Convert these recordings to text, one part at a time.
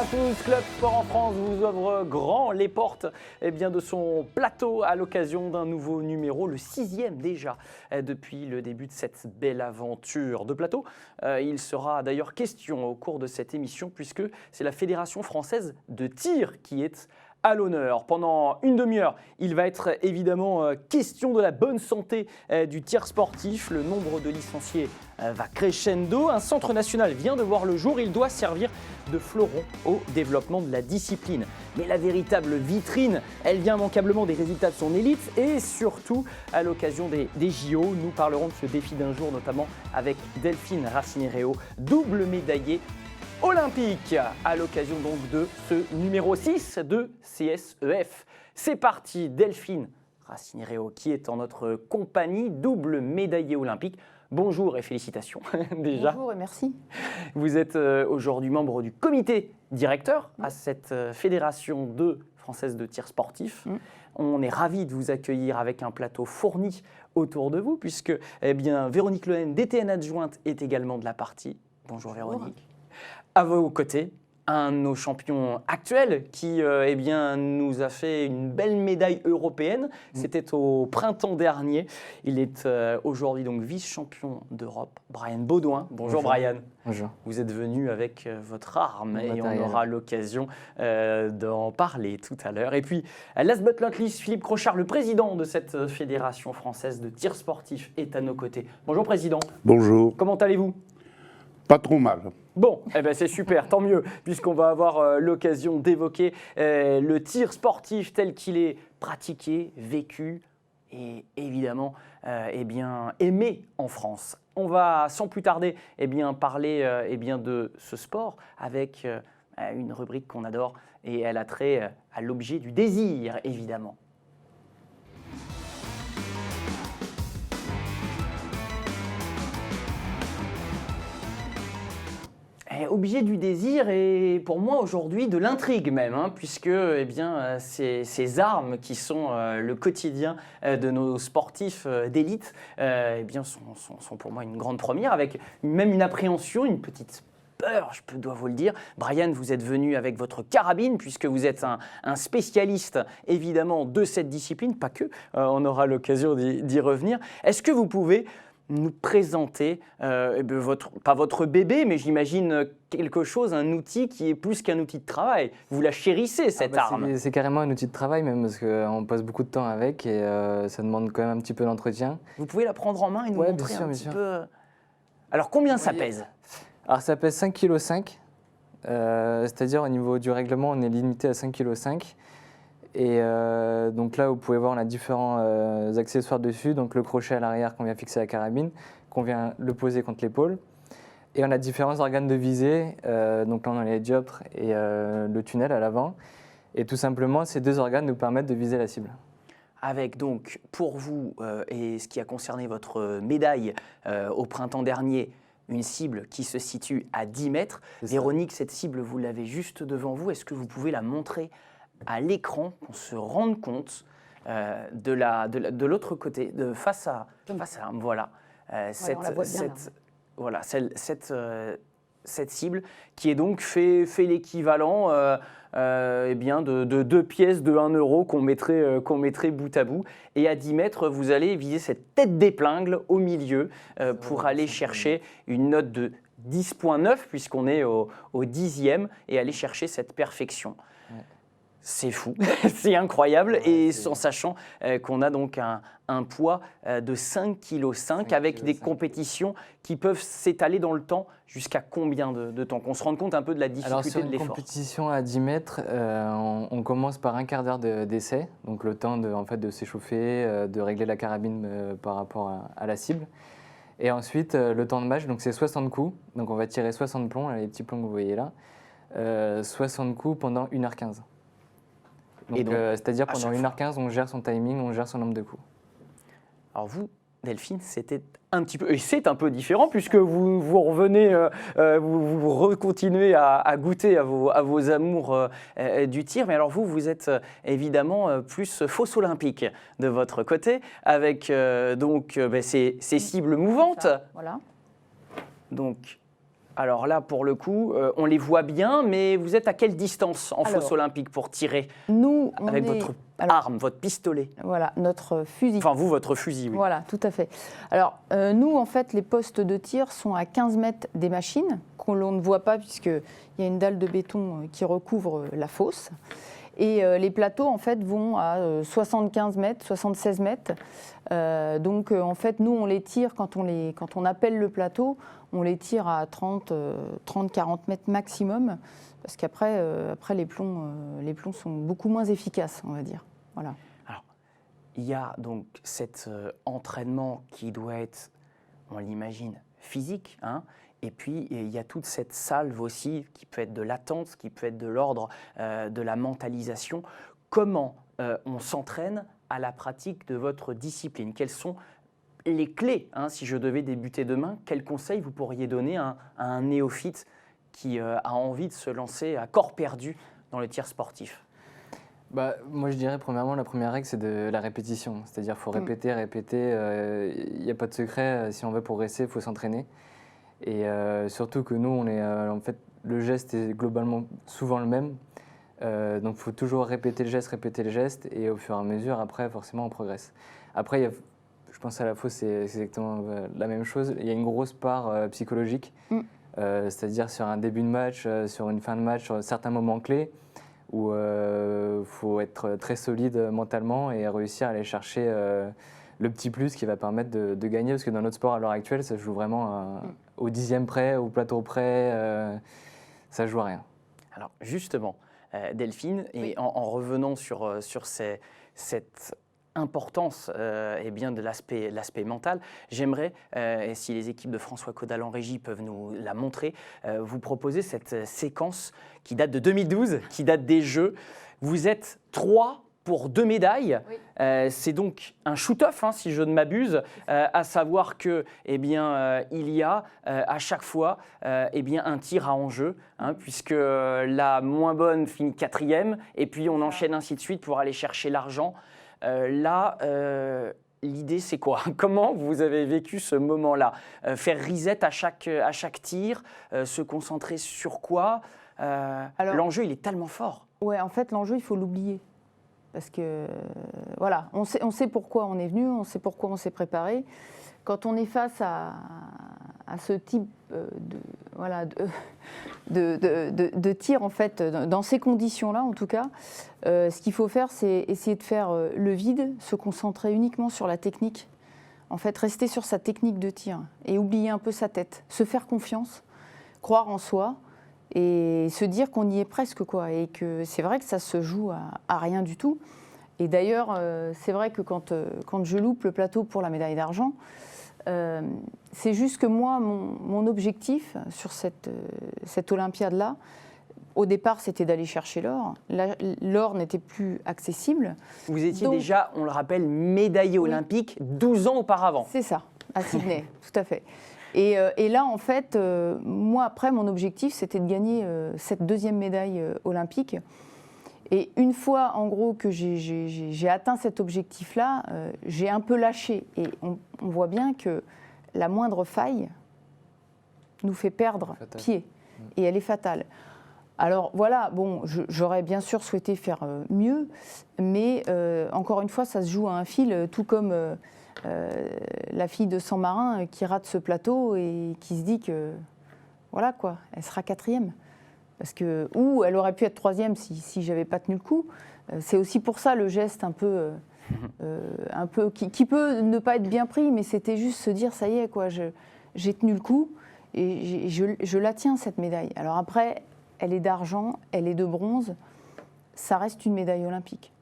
à tous, Club Sport en France vous ouvre grand les portes de son plateau à l'occasion d'un nouveau numéro, le 6e déjà depuis le début de cette belle aventure de plateau. Il sera d'ailleurs question au cours de cette émission puisque c'est la Fédération française de tir qui est à l'honneur. Pendant une demi-heure, il va être évidemment question de la bonne santé du tir sportif. Le nombre de licenciés va crescendo. Un centre national vient de voir le jour. Il doit servir de fleuron au développement de la discipline. Mais la véritable vitrine, elle vient immanquablement des résultats de son élite et surtout à l'occasion des JO. Nous parlerons de ce défi d'un jour, notamment avec Delphine Racinireo, double médaillée olympique, à l'occasion donc de ce numéro 6 de CSEF. C'est parti, Delphine Racinireo qui est en notre compagnie, double médaillée olympique. Bonjour et félicitations déjà. Bonjour et merci. Vous êtes aujourd'hui membre du comité directeur à cette fédération française de tir sportif. On est ravis de vous accueillir avec un plateau fourni autour de vous puisque Véronique Lehen, DTN adjointe, est également de la partie. Bonjour Véronique. À vos côtés, un de nos champions actuels qui nous a fait une belle médaille européenne. C'était au printemps dernier. Il est aujourd'hui donc vice-champion d'Europe, Brian Baudouin. Bonjour Brian. Bonjour. Vous êtes venu avec votre arme et on aura l'occasion d'en parler tout à l'heure. Et puis, last but not least, Philippe Crochard, le président de cette fédération française de tir sportif, est à nos côtés. Bonjour président. Bonjour. Comment allez-vous ? Pas trop mal. Bon, c'est super, tant mieux, puisqu'on va avoir l'occasion d'évoquer le tir sportif tel qu'il est pratiqué, vécu et évidemment aimé en France. On va sans plus tarder parler de ce sport avec une rubrique qu'on adore et elle a trait à l'objet du désir, évidemment. Objet du désir et pour moi aujourd'hui de l'intrigue même, puisque ces armes qui sont le quotidien de nos sportifs d'élite sont pour moi une grande première, avec même une appréhension, une petite peur, dois vous le dire. Brian, vous êtes venu avec votre carabine puisque vous êtes un spécialiste évidemment de cette discipline, pas que, on aura l'occasion d'y revenir. Est-ce que vous pouvez nous présenter, pas votre bébé, mais j'imagine quelque chose, un outil qui est plus qu'un outil de travail. Vous la chérissez, cette arme. C'est carrément un outil de travail même, parce qu'on passe beaucoup de temps avec et ça demande quand même un petit peu d'entretien. Vous pouvez la prendre en main et nous montrer un petit peu. Alors, combien ça pèse ? Alors, ça pèse 5,5 kg, c'est-à-dire au niveau du règlement, on est limité à 5,5 kg. Et donc là, vous pouvez voir, on a différents accessoires dessus. Donc le crochet à l'arrière qu'on vient fixer à la carabine, qu'on vient le poser contre l'épaule. Et on a différents organes de visée. Donc là, on a les dioptres et le tunnel à l'avant. Et tout simplement, ces deux organes nous permettent de viser la cible. Avec donc, pour vous, et ce qui a concerné votre médaille au printemps dernier, une cible qui se situe à 10 mètres. Véronique, cette cible, vous l'avez juste devant vous. Est-ce que vous pouvez la montrer à l'écran, qu'on se rende compte de l'autre côté, face à l'arme, voilà. Cette cible qui est donc fait l'équivalent de 2 pièces de 1 euro qu'on mettrait bout à bout. Et à 10 mètres, vous allez viser cette tête d'épingle au milieu pour aller chercher une note de 10,9 puisqu'on est au 10e et aller chercher cette perfection. C'est fou, c'est incroyable, et en sachant qu'on a donc un poids de 5,5 kg avec des compétitions qui peuvent s'étaler dans le temps. Jusqu'à combien de temps? Qu'on se rende compte un peu de la difficulté de l'effort. Alors sur une compétition à 10 mètres, on commence par un quart d'heure d'essai, donc le temps de s'échauffer, de régler la carabine par rapport à la cible. Et ensuite, le temps de match, donc c'est 60 coups, donc on va tirer 60 plombs, les petits plombs que vous voyez là, 60 coups pendant 1h15. C'est-à-dire pendant 1h15, on gère son timing, on gère son nombre de coups. Alors vous, Delphine, c'était un petit peu, et c'est un peu différent puisque vous revenez, vous recontinuez à goûter à vos amours du tir. Mais alors vous êtes évidemment plus fausse olympique de votre côté, avec ces cibles mouvantes. Voilà. Donc Alors là, pour le coup, on les voit bien, mais vous êtes à quelle distance en fosse olympique pour tirer Nous, on avec est... votre arme, votre pistolet? Voilà, notre fusil. Enfin, vous, votre fusil, oui. Voilà, tout à fait. Alors, nous, en fait, les postes de tir sont à 15 mètres des machines, qu'on ne voit pas puisqu'il y a une dalle de béton qui recouvre la fosse. Et les plateaux, en fait, vont à 75 mètres, 76 mètres. Donc, en fait, nous, on les tire, quand on appelle le plateau, on les tire à 30-40 mètres maximum, parce qu'après, les plombs sont beaucoup moins efficaces, on va dire. Voilà. Alors, il y a donc cet entraînement qui doit être, on l'imagine, physique, hein, et puis il y a toute cette salve aussi qui peut être de l'attente, qui peut être de l'ordre de la mentalisation. Comment on s'entraîne à la pratique de votre discipline? Quelles sont les clés, hein, si je devais débuter demain? Quels conseils vous pourriez donner à un néophyte qui a envie de se lancer à corps perdu dans le tir sportif? Moi, je dirais, premièrement, la première règle, c'est de la répétition. C'est-à-dire qu'il faut répéter, répéter. Il n'y a pas de secret. Si on veut progresser, il faut s'entraîner. Et surtout que nous, en fait, le geste est globalement souvent le même. Donc, il faut toujours répéter le geste. Et au fur et à mesure, après, forcément, on progresse. Après, je pense à la fosse, c'est exactement la même chose. Il y a une grosse part psychologique. C'est-à-dire sur un début de match, sur une fin de match, sur certains moments clés, où il faut être très solide mentalement et réussir à aller chercher le petit plus qui va permettre de gagner. Parce que dans notre sport à l'heure actuelle, ça joue vraiment au dixième près, au plateau près, ça joue à rien. Alors justement, Delphine, et en revenant sur cette importance eh bien, de l'aspect mental, j'aimerais, et si les équipes de François Caudal en régie peuvent nous la montrer, vous proposer cette séquence qui date de 2012, qui date des Jeux. Vous êtes 3 pour 2 médailles. C'est donc un shoot-off, hein, si je ne m'abuse, à savoir que, eh bien, il y a à chaque fois eh bien, un tir à enjeu, hein, puisque la moins bonne finit 4e, et puis on enchaîne ainsi de suite pour aller chercher l'argent. Là, l'idée, c'est quoi? Comment vous avez vécu ce moment-là? Faire reset à chaque tir, se concentrer sur quoi? L'enjeu, il est tellement fort. Ouais, en fait, l'enjeu, il faut l'oublier. Parce que, voilà, on sait pourquoi on est venu, on sait pourquoi on s'est préparé. Quand on est face à ce type de tir, en fait, dans ces conditions-là, en tout cas, ce qu'il faut faire, c'est essayer de faire le vide, se concentrer uniquement sur la technique. En fait, rester sur sa technique de tir et oublier un peu sa tête. Se faire confiance, croire en soi et se dire qu'on y est presque, quoi. Et que c'est vrai que ça se joue à rien du tout. Et d'ailleurs, c'est vrai que quand je loupe le plateau pour la médaille d'argent, c'est juste que moi, mon objectif sur cette Olympiade-là, au départ, c'était d'aller chercher l'or. L'or n'était plus accessible. Vous étiez déjà, on le rappelle, médaillé olympique 12 ans auparavant. C'est ça, à Sydney, tout à fait. Et là, en fait, moi, après, mon objectif, c'était de gagner cette 2e médaille olympique. Et une fois, en gros, que j'ai atteint cet objectif-là, j'ai un peu lâché. Et on voit bien que la moindre faille nous fait perdre pied. Et elle est fatale. Alors voilà, bon, j'aurais bien sûr souhaité faire mieux, mais encore une fois, ça se joue à un fil, tout comme la fille de Saint-Marin qui rate ce plateau et qui se dit que, voilà quoi, elle sera 4e. Parce que, ou elle aurait pu être 3e si j'avais pas tenu le coup. C'est aussi pour ça le geste un peu qui peut ne pas être bien pris, mais c'était juste se dire ça y est quoi, j'ai tenu le coup et je la tiens cette médaille. Alors après, elle est d'argent, elle est de bronze, ça reste une médaille olympique.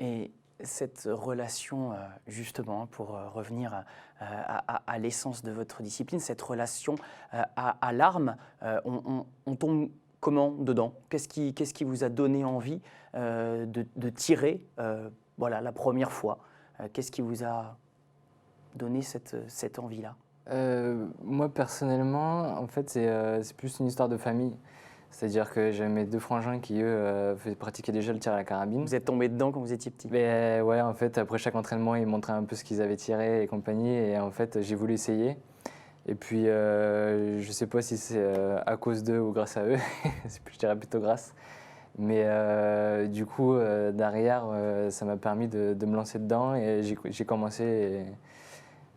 Et cette relation, justement, pour revenir à l'essence de votre discipline, cette relation à l'arme, on tombe comment dedans? Qu'est-ce qui vous a donné envie de tirer voilà, la première fois? Qu'est-ce qui vous a donné cette envie-là? Moi, personnellement, en fait, c'est plus une histoire de famille. C'est-à-dire que j'ai mes 2 frangins qui, eux, pratiquaient déjà le tir à la carabine. Vous êtes tombé dedans quand vous étiez petit? Mais ouais, en fait, après chaque entraînement, ils montraient un peu ce qu'ils avaient tiré et compagnie. Et en fait, j'ai voulu essayer. Et puis, je ne sais pas si c'est à cause d'eux ou grâce à eux, je dirais plutôt grâce. Mais du coup, derrière, ça m'a permis de me lancer dedans et j'ai commencé.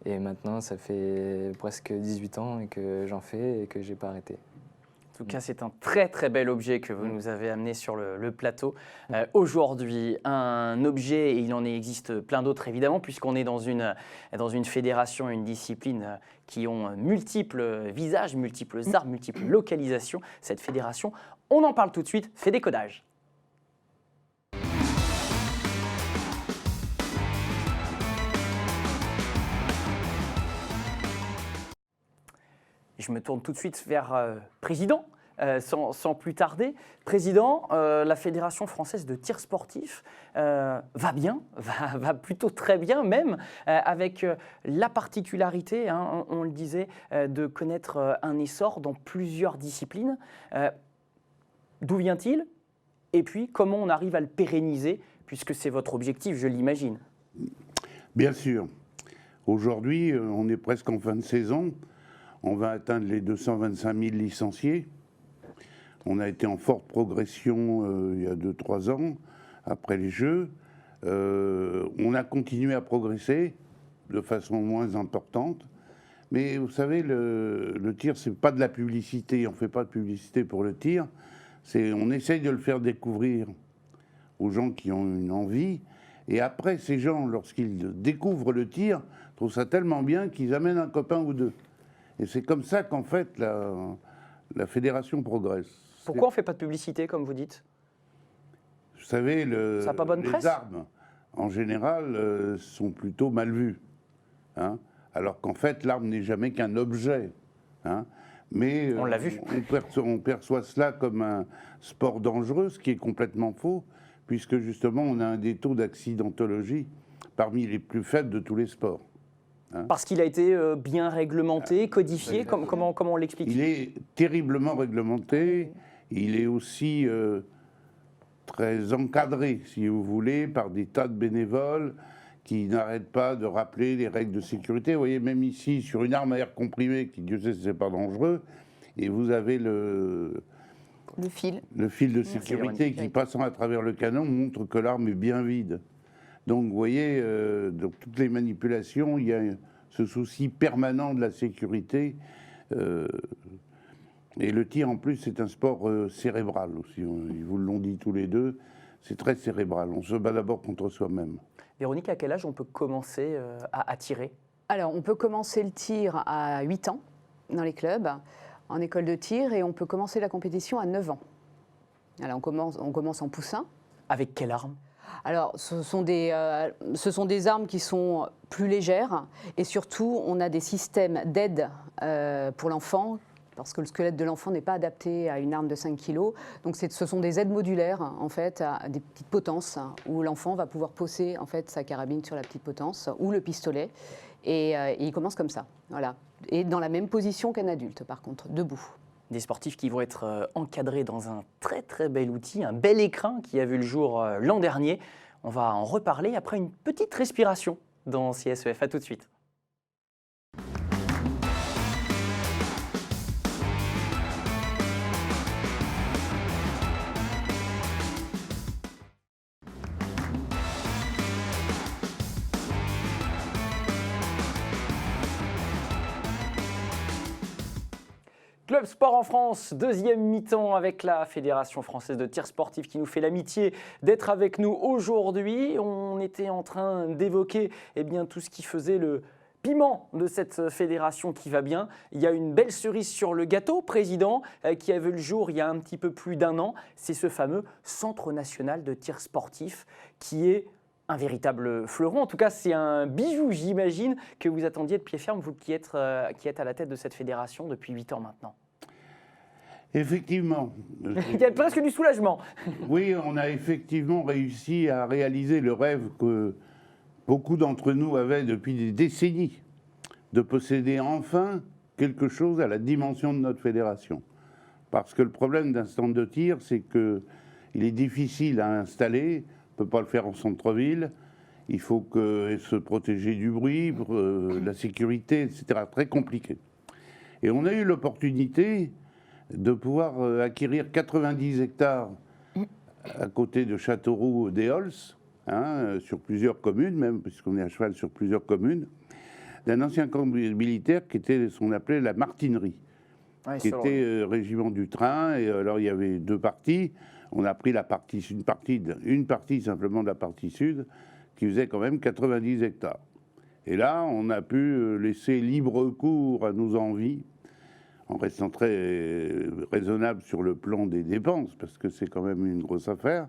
Et maintenant, ça fait presque 18 ans que j'en fais et que je n'ai pas arrêté. En tout cas, c'est un très très bel objet que vous nous avez amené sur le plateau. Aujourd'hui, un objet, et il en existe plein d'autres évidemment, puisqu'on est dans une fédération, une discipline qui ont multiples visages, multiples armes, multiples localisations. Cette fédération, on en parle tout de suite, fait décodage. Je me tourne tout de suite vers Président, sans plus tarder. Président, la Fédération française de tir sportif va bien, va plutôt très bien même, avec la particularité, hein, on le disait, de connaître un essor dans plusieurs disciplines. D'où vient-il? Et puis, comment on arrive à le pérenniser, puisque c'est votre objectif, je l'imagine? Bien sûr. Aujourd'hui, on est presque en fin de saison. On va atteindre les 225 000 licenciés. On a été en forte progression il y a 2-3 ans, après les Jeux. On a continué à progresser de façon moins importante. Mais vous savez, le tir, ce n'est pas de la publicité. On ne fait pas de publicité pour le tir. On essaye de le faire découvrir aux gens qui ont une envie. Et après, ces gens, lorsqu'ils découvrent le tir, trouvent ça tellement bien qu'ils amènent un copain ou deux. Et c'est comme ça qu'en fait, la fédération progresse. Pourquoi on ne fait pas de publicité, comme vous dites? Vous savez, ça n'a pas bonne presse? les armes, en général, sont plutôt mal vues. Hein, alors qu'en fait, l'arme n'est jamais qu'un objet. Hein, mais on l'a vu. On perçoit cela comme un sport dangereux, ce qui est complètement faux, puisque justement, on a un des taux d'accidentologie parmi les plus faibles de tous les sports. Hein. Parce qu'il a été bien réglementé, codifié, comment on l'explique? Il est terriblement réglementé, il est aussi très encadré, si vous voulez, par des tas de bénévoles qui n'arrêtent pas de rappeler les règles de sécurité. Vous voyez, même ici, sur une arme à air comprimé, qui, Dieu sait, c'est pas dangereux, et vous avez le fil de sécurité qui, passant à travers le canon, montre que l'arme est bien vide. Donc, vous voyez, dans toutes les manipulations, il y a ce souci permanent de la sécurité. Et le tir, en plus, c'est un sport cérébral aussi. Ils vous l'ont dit tous les deux. C'est très cérébral. On se bat d'abord contre soi-même. Véronique, à quel âge on peut commencer à tirer? Alors, on peut commencer le tir à 8 ans dans les clubs, en école de tir, et on peut commencer la compétition à 9 ans. Alors, on commence en poussin. Avec quelle arme? Alors, ce sont des armes qui sont plus légères, et surtout, on a des systèmes d'aide pour l'enfant, parce que le squelette de l'enfant n'est pas adapté à une arme de 5 kg. Donc, ce sont des aides modulaires, en fait, à des petites potences, où l'enfant va pouvoir poser en fait, sa carabine sur la petite potence, ou le pistolet, et il commence comme ça, voilà. Et dans la même position qu'un adulte, par contre, debout. Des sportifs qui vont être encadrés dans un très très bel outil, un bel écrin qui a vu le jour l'an dernier. On va en reparler après une petite respiration dans CSEF. À tout de suite. Club Sport en France, deuxième mi-temps avec la Fédération française de tir sportif qui nous fait l'amitié d'être avec nous aujourd'hui. On était en train d'évoquer tout ce qui faisait le piment de cette fédération qui va bien. Il y a une belle cerise sur le gâteau, Président, qui a vu le jour il y a un petit peu plus d'un an. C'est ce fameux Centre national de tir sportif qui est un véritable fleuron. En tout cas, c'est un bijou, j'imagine, que vous attendiez de pied ferme, vous qui êtes à la tête de cette fédération depuis 8 ans maintenant. Effectivement. Il y a presque du soulagement. Oui, on a effectivement réussi à réaliser le rêve que beaucoup d'entre nous avaient depuis des décennies, de posséder enfin quelque chose à la dimension de notre fédération. Parce que le problème d'un stand de tir, c'est qu'il est difficile à installer. On ne peut pas le faire en centre-ville, il faut se protéger du bruit, la sécurité, etc. Très compliqué. Et on a eu l'opportunité de pouvoir acquérir 90 hectares à côté de Châteauroux-des-Holles, sur plusieurs communes même, puisqu'on est à cheval sur plusieurs communes, d'un ancien camp militaire qui était ce qu'on appelait la Martinerie, qui était régiment du train. Et alors il y avait deux parties. On a pris une partie simplement de la partie sud, qui faisait quand même 90 hectares. Et là, on a pu laisser libre cours à nos envies, en restant très raisonnable sur le plan des dépenses, parce que c'est quand même une grosse affaire.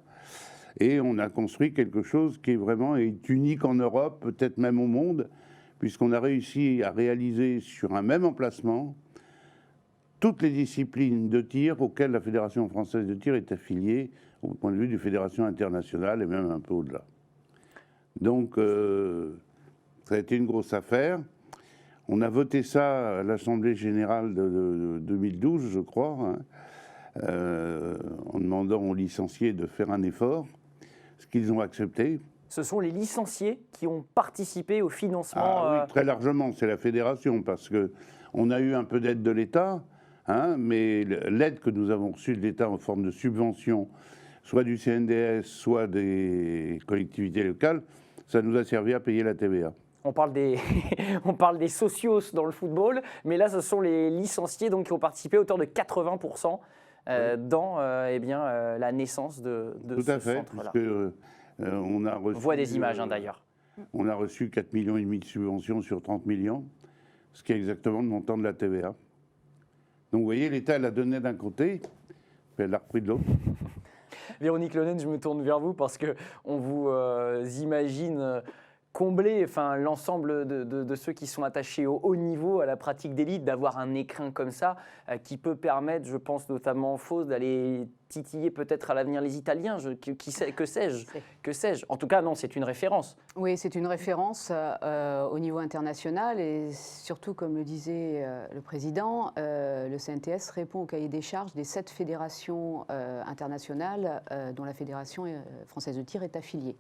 Et on a construit quelque chose qui est unique en Europe, peut-être même au monde, puisqu'on a réussi à réaliser sur un même emplacement toutes les disciplines de tir auxquelles la Fédération française de tir est affiliée, au point de vue des fédérations internationales et même un peu au-delà. Donc, ça a été une grosse affaire. On a voté ça à l'Assemblée générale de 2012, je crois, en demandant aux licenciés de faire un effort, ce qu'ils ont accepté. Ce sont les licenciés qui ont participé au financement. Ah oui, très largement, c'est la fédération, parce qu'on a eu un peu d'aide de l'État, mais l'aide que nous avons reçue de l'État en forme de subvention, soit du CNDS, soit des collectivités locales, ça nous a servi à payer la TVA. On parle des socios dans le football, mais là, ce sont les licenciés donc, qui ont participé à hauteur de 80% dans la naissance de ce centre-là. Tout à fait, parce que, on a reçu... On voit des images, d'ailleurs. On a reçu 4,5 millions de subventions sur 30 millions, ce qui est exactement le montant de la TVA. Donc, vous voyez, l'État, elle a donné d'un côté, puis elle l'a repris de l'autre. Véronique Lonen, je me tourne vers vous parce qu'on vous imagine combler l'ensemble de ceux qui sont attachés au haut niveau, à la pratique d'élite, d'avoir un écrin comme ça qui peut permettre, je pense notamment aux Fos, d'aller titiller peut-être à l'avenir les Italiens, que sais-je. En tout cas, non, c'est une référence. Oui, c'est une référence au niveau international et surtout, comme le disait le Président, le CNTS répond au cahier des charges des 7 fédérations internationales dont la Fédération française de tir est affiliée.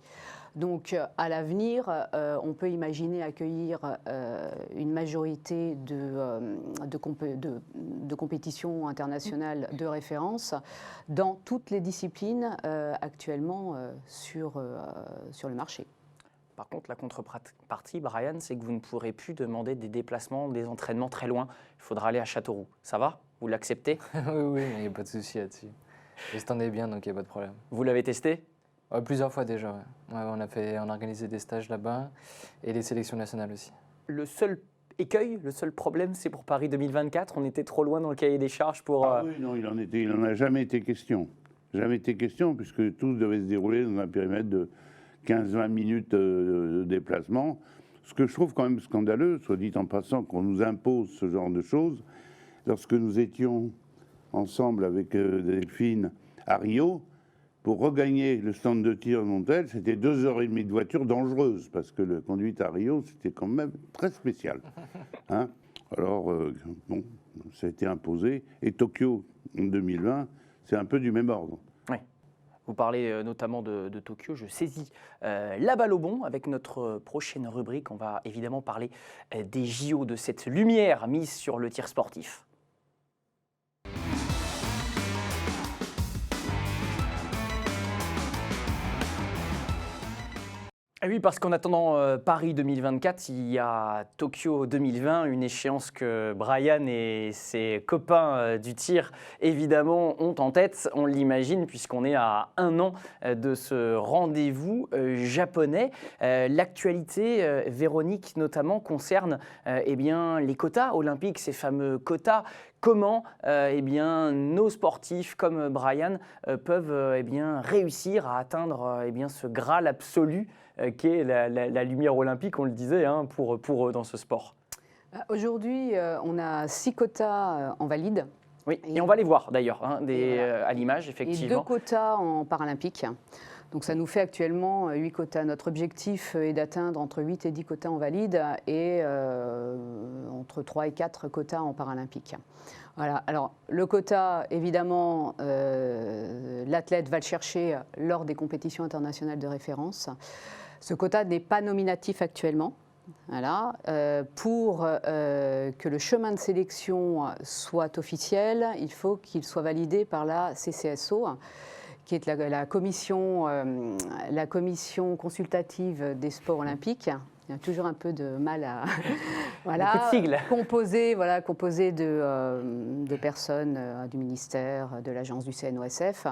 Donc, à l'avenir, on peut imaginer accueillir une majorité de compétitions internationales de référence dans toutes les disciplines actuellement sur le marché. Par contre, la contrepartie, Brian, c'est que vous ne pourrez plus demander des déplacements, des entraînements très loin. Il faudra aller à Châteauroux. Ça va? Vous l'acceptez? Oui, il n'y a pas de souci là-dessus. Je t'en bien, donc il n'y a pas de problème. Vous l'avez testé? Plusieurs fois déjà. Ouais. On a organisé des stages là-bas et les sélections nationales aussi. Le seul écueil, le seul problème, c'est pour Paris 2024. On était trop loin dans le cahier des charges pour... Ah oui, non, il n'en a jamais été question. Jamais été question, puisque tout devait se dérouler dans un périmètre de 15-20 minutes de déplacement. Ce que je trouve quand même scandaleux, soit dit en passant, qu'on nous impose ce genre de choses. Lorsque nous étions ensemble avec Delphine à Rio, pour regagner le stand de tir de Montel, c'était 2h30 de voiture dangereuse, parce que la conduite à Rio, c'était quand même très spécial. Alors, ça a été imposé. Et Tokyo, en 2020, c'est un peu du même ordre. Oui. Vous parlez notamment de Tokyo. Je saisis la balle au bond avec notre prochaine rubrique. On va évidemment parler des JO, de cette lumière mise sur le tir sportif. Et oui, parce qu'en attendant Paris 2024, il y a Tokyo 2020, une échéance que Brian et ses copains du tir, évidemment, ont en tête. On l'imagine, puisqu'on est à 1 an de ce rendez-vous japonais. L'actualité, Véronique, notamment, concerne les quotas olympiques, ces fameux quotas. Comment nos sportifs comme Brian peuvent réussir à atteindre ce Graal absolu qu'est la lumière olympique, on le disait, pour eux dans ce sport. Aujourd'hui, on a 6 quotas en valide. Oui, et on va les voir d'ailleurs à l'image, effectivement. Et 2 quotas en paralympique. Donc ça nous fait actuellement 8 quotas. Notre objectif est d'atteindre entre 8 et 10 quotas en valide et entre 3 et 4 quotas en paralympique. Voilà. Alors le quota, évidemment, l'athlète va le chercher lors des compétitions internationales de référence. Ce quota n'est pas nominatif actuellement. Voilà. Pour que le chemin de sélection soit officiel, il faut qu'il soit validé par la CCSO, qui est la commission consultative des sports olympiques. Il y a toujours un peu de mal à... voilà, beaucoup de sigles. composé de personnes du ministère, de l'agence du CNOSF.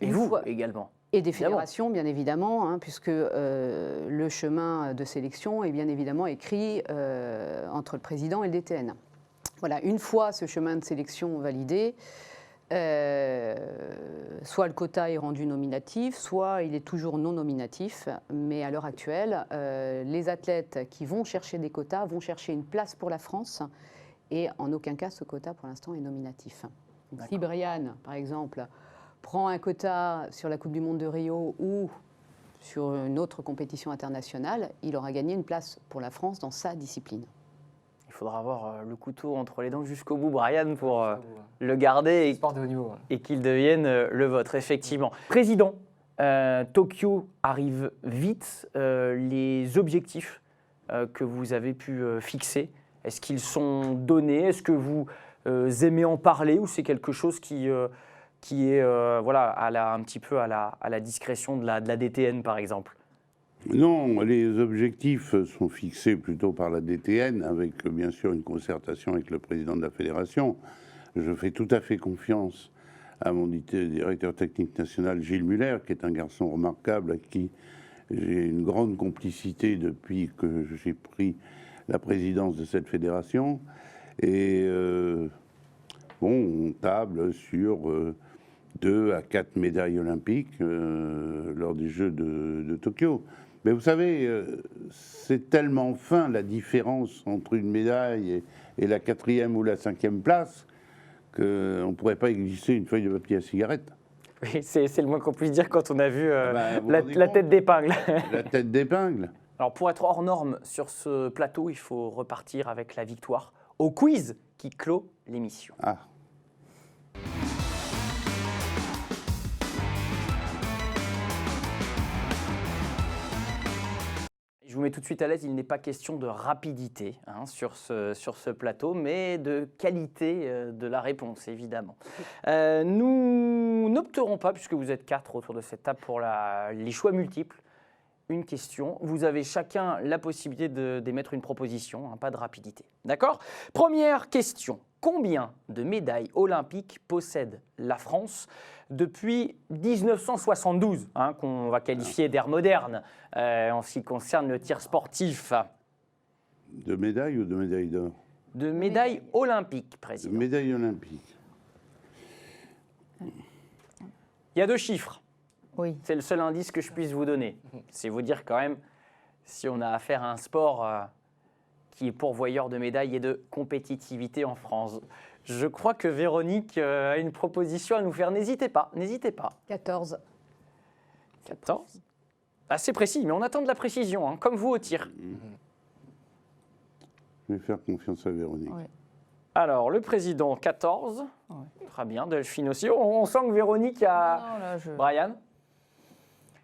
Et vous également. Et des fédérations, bien évidemment, hein, puisque le chemin de sélection est bien évidemment écrit entre le président et le DTN. Voilà, une fois ce chemin de sélection validé, soit le quota est rendu nominatif, soit il est toujours non nominatif. Mais à l'heure actuelle, les athlètes qui vont chercher des quotas vont chercher une place pour la France et en aucun cas ce quota pour l'instant est nominatif. Donc, si Brian, par exemple, prend un quota sur la Coupe du Monde de Rio ou sur une autre compétition internationale, il aura gagné une place pour la France dans sa discipline. Il faudra avoir le couteau entre les dents jusqu'au bout, Brian, pour le garder Sport de haut niveau. et qu'il devienne le vôtre, effectivement. Président, Tokyo arrive vite. Les objectifs que vous avez pu fixer, est-ce qu'ils sont donnés? Est-ce que vous aimez en parler ou c'est quelque chose qui est un petit peu à la discrétion de la DTN, par exemple? Non, les objectifs sont fixés plutôt par la DTN, avec bien sûr une concertation avec le président de la fédération. Je fais tout à fait confiance à mon directeur technique national, Gilles Muller, qui est un garçon remarquable, à qui j'ai une grande complicité depuis que j'ai pris la présidence de cette fédération. Et on table sur 2 à 4 médailles olympiques lors des Jeux de Tokyo. Mais vous savez, c'est tellement fin la différence entre une médaille et la 4e ou la 5e place qu'on ne pourrait pas glisser une feuille de papier à cigarette. Oui, c'est le moins qu'on puisse dire quand on a vu vous la tête d'épingle. La tête d'épingle. Alors pour être hors norme sur ce plateau, il faut repartir avec la victoire au quiz qui clôt l'émission. Ah. Je vous mets tout de suite à l'aise, il n'est pas question de rapidité sur ce plateau, mais de qualité de la réponse, évidemment. Nous n'opterons pas, puisque vous êtes 4 autour de cette table, pour les choix multiples. Une question, vous avez chacun la possibilité d'émettre une proposition, pas de rapidité. D'accord? Première question, combien de médailles olympiques possède la France depuis 1972, qu'on va qualifier d'ère moderne en ce qui concerne le tir sportif? De médailles ou de médailles d'or? De médailles olympiques, De président. médailles olympiques. Il y a 2 chiffres. Oui. C'est le seul indice que je puisse vous donner. C'est vous dire quand même si on a affaire à un sport qui est pourvoyeur de médailles et de compétitivité en France. Je crois que Véronique a une proposition à nous faire. N'hésitez pas, n'hésitez pas. 14. 14. Assez précis, mais on attend de la précision, comme vous au tir. Je vais faire confiance à Véronique. Ouais. Alors, le président, 14. Ouais. Très bien, Delphine aussi. On sent que Véronique a... Non, là, Brian?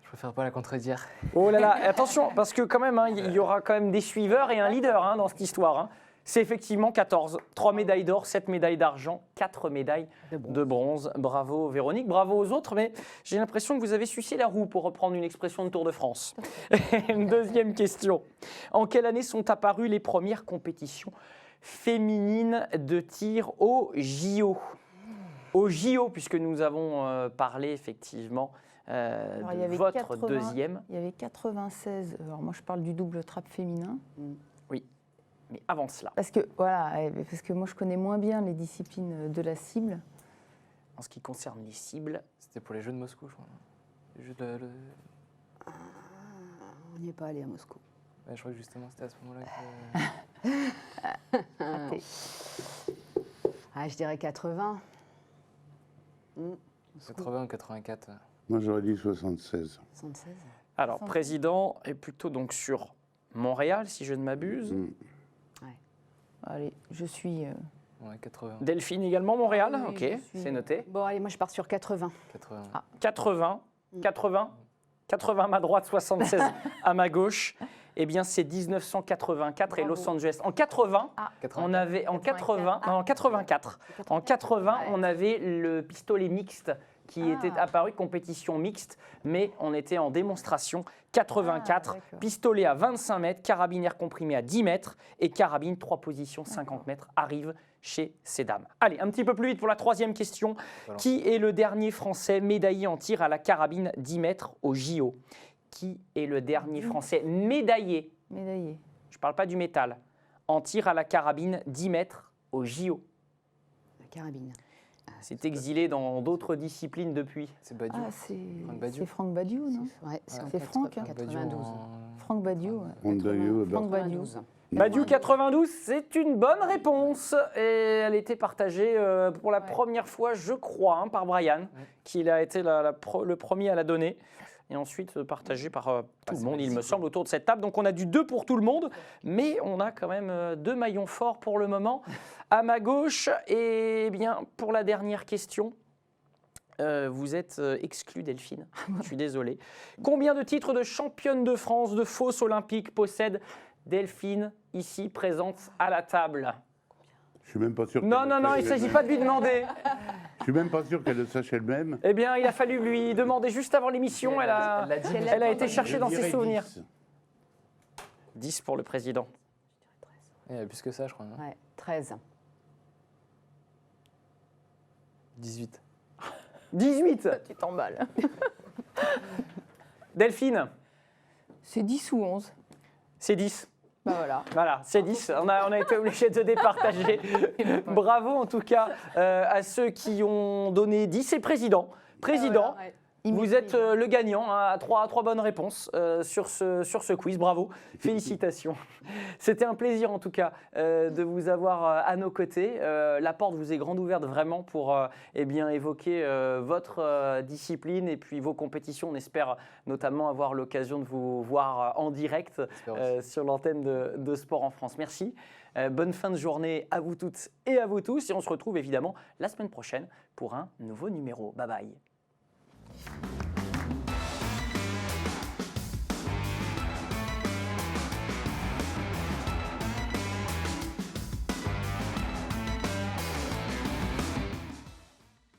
Je préfère pas la contredire. Oh là là, attention, parce que quand même, il y aura quand même des suiveurs et un leader dans cette histoire. C'est effectivement 14. 3 médailles d'or, 7 médailles d'argent, 4 médailles de bronze. Bravo Véronique, bravo aux autres, mais j'ai l'impression que vous avez sucé la roue, pour reprendre une expression de Tour de France. Une deuxième question. En quelle année sont apparues les premières compétitions féminines de tir au JO? Au JO, puisque nous avons parlé effectivement Alors, il y de avait votre deuxième. Il y avait 96. Alors moi, je parle du double trap féminin. Oui, mais avant cela. Parce que moi, je connais moins bien les disciplines de la cible. En ce qui concerne les cibles, C'était pour les Jeux de Moscou, je crois. Les Jeux On n'y est pas allé à Moscou. Ouais, je crois que justement c'était à ce moment-là que... Raté. Je dirais 80. 80 ou 84. Moi, j'aurais dit 76. 76. alors président est plutôt donc sur Montréal, si je ne m'abuse. Allez, je suis... Ouais, 80. Delphine également Montréal, Oui, ok, je suis- c'est noté. Bon, allez, moi je pars sur 80. 80. Ah, 80 à ma droite, 76 à ma gauche. Eh bien, c'est 1984 et Bravo. Los Angeles. En 80, Ah, on avait en 80, Ah. non, en 84. En 80, on avait le pistolet mixte qui Ah. était apparu, compétition mixte, mais on était en démonstration. 84, Ah, d'accord. pistolet à 25 mètres, carabine air comprimé à 10 mètres et carabine 3 positions 50 mètres arrive chez ces dames. Allez, un petit peu plus vite pour la troisième question. Voilà. Qui est le dernier Français médaillé en tir à la carabine 10 mètres au JO? Qui est le dernier Français médaillé? Médaillé. Je ne parle pas du métal. En tir à la carabine 10 mètres au JO. La carabine. C'est exilé dans d'autres disciplines depuis. C'est Badiou. Ah, c'est Franck Badiou. c'est Franck Badiou, non? Ouais, c'est en C'est Franck, hein. 92. Franck Badiou. ouais. On a eu, Franck Badiou. 92. Badiou 92, c'est une bonne réponse. Et elle était partagée pour la première fois, je crois, hein, par Brian, qui a été le premier à la donner. Et ensuite partagée par tout le monde, il me semble, autour de cette table. Donc on a du 2 pour tout le monde, mais on a quand même 2 maillons forts pour le moment. À ma gauche, et bien pour la dernière question, vous êtes exclue, Delphine. Je suis désolé. Combien de titres de championne de France de fosse olympique possède Delphine, ici présente à la table? Je suis même pas sûr. Non, qu'elle non, le non, sache il ne s'agit elle-même. pas de lui demander. Je suis même pas sûr qu'elle le sache elle-même. Eh bien, il a fallu lui demander juste avant l'émission. Elle a été chercher dans Je ses dirais souvenirs. 10. 10 pour le président. Il y a plus que ça, je crois. non Ouais, 13. 18. 18. Tu t'emballes. Delphine, C'est 10 ou 11. c'est 10. Bah voilà. Voilà, c'est 10. On a été obligé de départager. Bravo en tout cas à ceux qui ont donné 10 et président. Président, Ouais. vous êtes le gagnant hein, à trois bonnes réponses sur ce quiz. Bravo, félicitations. C'était un plaisir en tout cas de vous avoir à nos côtés. La porte vous est grande ouverte vraiment pour eh bien, évoquer votre discipline et puis vos compétitions. On espère notamment avoir l'occasion de vous voir en direct sur l'antenne de Sport en France. Merci. Bonne fin de journée à vous toutes et à vous tous. Et on se retrouve évidemment la semaine prochaine pour un nouveau numéro. Bye bye.